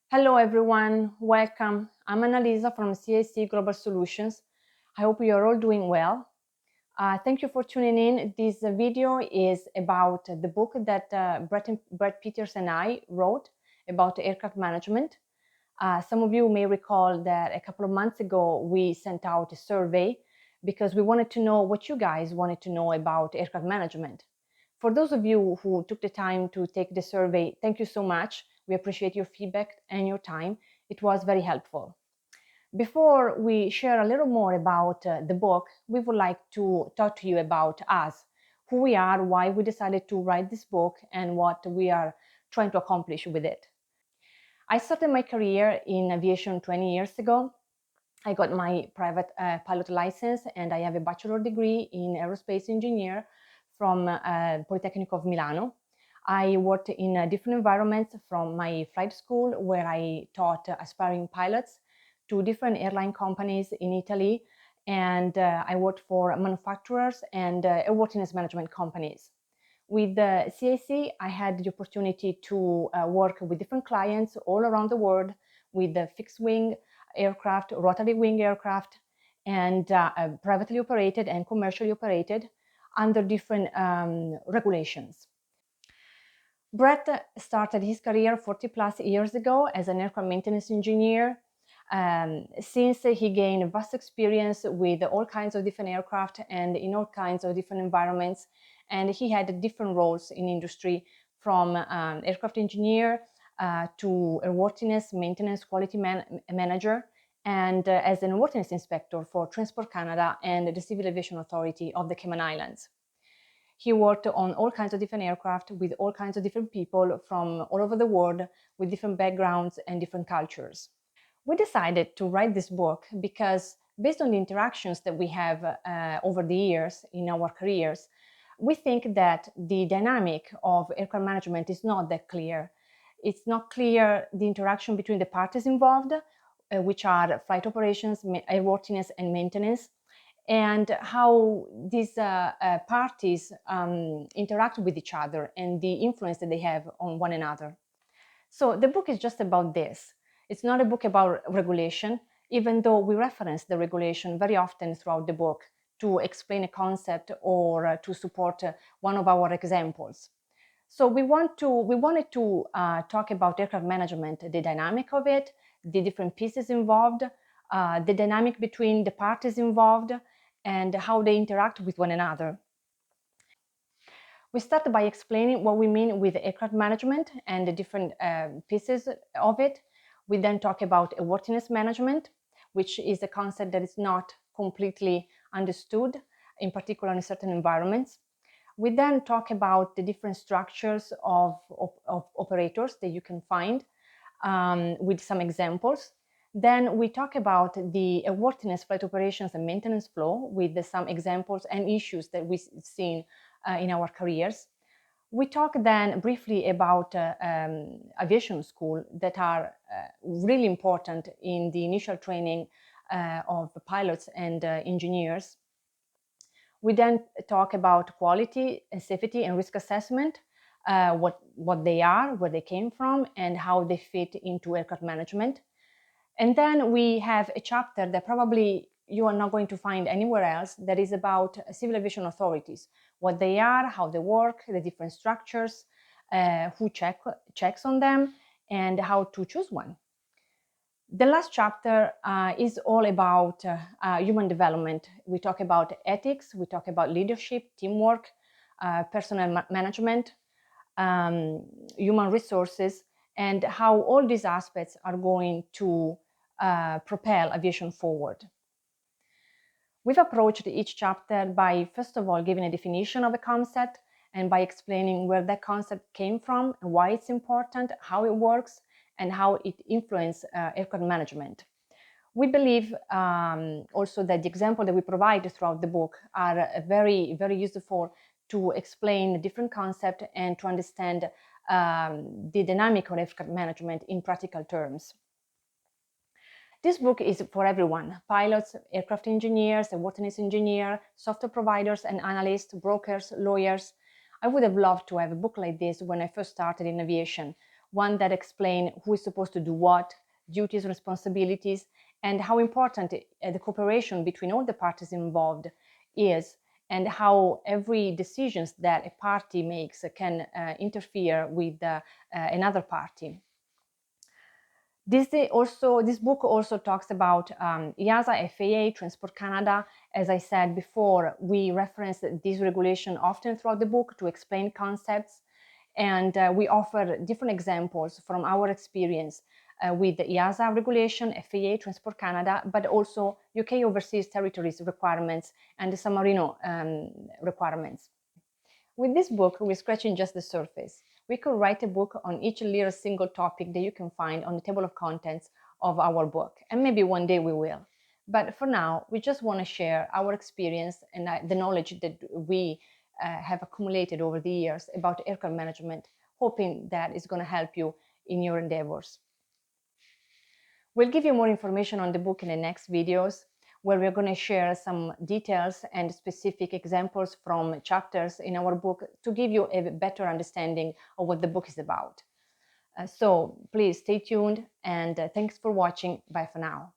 Hello everyone, welcome. I'm Annalisa from C.A.C. Global Solutions. I hope you are all doing well. Thank you for tuning in. This video is about the book that Bret Peters and I wrote about aircraft management. Some of you may recall that a couple of months ago we sent out a survey because we wanted to know what you guys wanted to know about aircraft management. For those of you who took the time to take the survey, thank you so much. We appreciate your feedback and your time. It was very helpful. Before we share a little more about the book, we would like to talk to you about us, who we are, why we decided to write this book, and what we are trying to accomplish with it. I started my career in aviation 20 years ago. I got my private pilot license and I have a bachelor degree in aerospace engineer from Politecnico of Milano. I worked in different environments, from my flight school where I taught aspiring pilots to different airline companies in Italy, and I worked for manufacturers and airworthiness management companies. With the C.A.C, I had the opportunity to work with different clients all around the world with the fixed wing aircraft, rotary wing aircraft, and privately operated and commercially operated under different regulations. Bret started his career 40 plus years ago as an aircraft maintenance engineer. Since he gained vast experience with all kinds of different aircraft and in all kinds of different environments, and he had different roles in industry, from aircraft engineer to airworthiness, maintenance, quality manager, and as an airworthiness inspector for Transport Canada and the Civil Aviation Authority of the Cayman Islands. He worked on all kinds of different aircraft with all kinds of different people from all over the world with different backgrounds and different cultures. We decided to write this book because, based on the interactions that we have over the years in our careers, we think that the dynamic of aircraft management is not that clear. It's not clear the interaction between the parties involved, which are flight operations, airworthiness, and maintenance, and how these parties interact with each other and the influence that they have on one another. So the book is just about this. It's not a book about regulation, even though we reference the regulation very often throughout the book to explain a concept or to support one of our examples. So we wanted to talk about aircraft management, the dynamic of it, the different pieces involved, the dynamic between the parties involved, and how they interact with one another. We start by explaining what we mean with aircraft management and the different pieces of it. We then talk about airworthiness management, which is a concept that is not completely understood, in particular in certain environments. We then talk about the different structures of operators that you can find with some examples. Then we talk about the airworthiness flight operations and maintenance flow with some examples and issues that we've seen in our careers. We talk then briefly about aviation school that are really important in the initial training of pilots and engineers. We then talk about quality, safety, and risk assessment, what they are, where they came from, and how they fit into aircraft management. And then we have a chapter that probably you are not going to find anywhere else, that is about civil aviation authorities, what they are, how they work, the different structures, who checks on them, and how to choose one. The last chapter is all about human development. We talk about ethics, we talk about leadership, teamwork, personnel management, human resources, and how all these aspects are going to propel aviation forward. We've approached each chapter by, first of all, giving a definition of a concept and by explaining where that concept came from, and why it's important, how it works, and how it influences aircraft management. We believe also that the example that we provide throughout the book are very, very useful to explain different concepts and to understand the dynamic of aircraft management in practical terms. This book is for everyone: pilots, aircraft engineers, airworthiness engineer, software providers and analysts, brokers, lawyers. I would have loved to have a book like this when I first started in aviation, one that explains who is supposed to do what, duties, responsibilities, and how important the cooperation between all the parties involved is, and how every decisions that a party makes can interfere with another party. This book also talks about EASA, FAA, Transport Canada. As I said before, we reference this regulation often throughout the book to explain concepts, and we offer different examples from our experience with the EASA regulation, FAA, Transport Canada, but also UK overseas territories requirements and the San Marino requirements. With this book, we're scratching just the surface. We could write a book on each little single topic that you can find on the table of contents of our book, and maybe one day we will. But for now, we just want to share our experience and the knowledge that we have accumulated over the years about aircraft management, hoping that it's going to help you in your endeavors. We'll give you more information on the book in the next videos, where we're going to share some details and specific examples from chapters in our book to give you a better understanding of what the book is about. So please stay tuned, and thanks for watching. Bye for now.